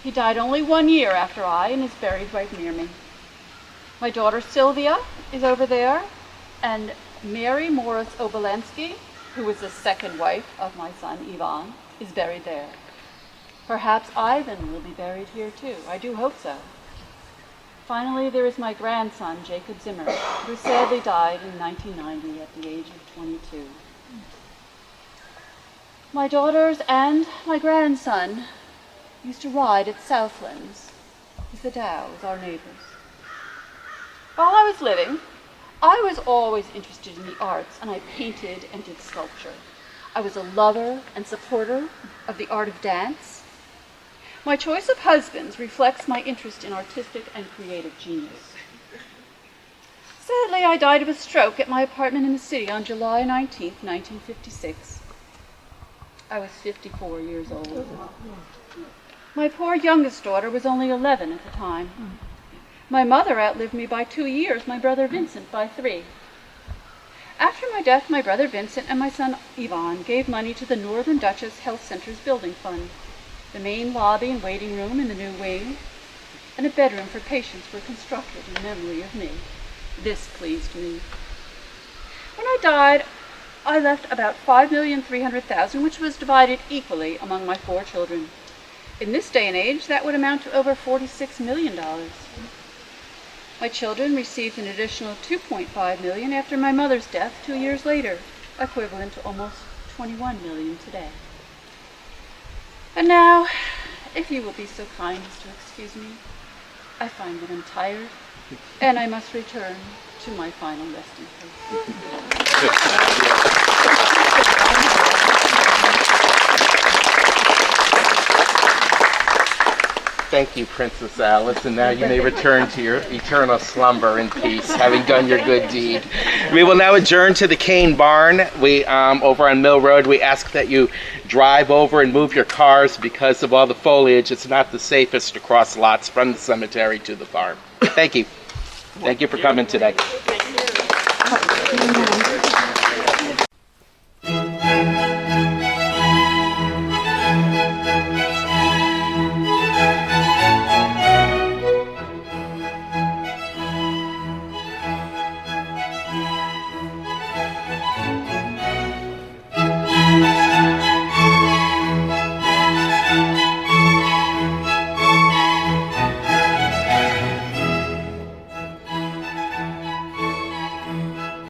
He died only 1 year after I and is buried right near me. My daughter Sylvia is over there, and Mary Morris Obolensky, who was the second wife of my son Ivan, is buried there. Perhaps Ivan will be buried here too. I do hope so. Finally, there is my grandson, Jacob Zimmer, who sadly died in 1990 at the age of 22. My daughters and my grandson used to ride at Southlands with the Dows, our neighbors. While I was living, I was always interested in the arts, and I painted and did sculpture. I was a lover and supporter of the art of dance. My choice of husbands reflects my interest in artistic and creative genius. Sadly, I died of a stroke at my apartment in the city on July 19, 1956. I was 54 years old. My poor youngest daughter was only 11 at the time. My mother outlived me by 2 years, my brother Vincent by 3. After my death, my brother Vincent and my son Ivan gave money to the Northern Duchess Health Center's building fund. The main lobby and waiting room in the new wing, and a bedroom for patients were constructed in memory of me. This pleased me. When I died, I left about $5,300,000, which was divided equally among my 4 children. In this day and age, that would amount to over $46 million. My children received an additional $2.5 million after my mother's death 2 years later, equivalent to almost $21 million today. And now, if you will be so kind as to excuse me, I find that I'm tired, and I must return to my final resting place. Thank you, Princess Alice, and now you may return to your eternal slumber in peace, having done your good deed. We will now adjourn to the Cane Barn. We over on Mill Road. We ask that you drive over and move your cars because of all the foliage. It's not the safest to cross lots from the cemetery to the farm. Thank you. Thank you for coming today. Thank you.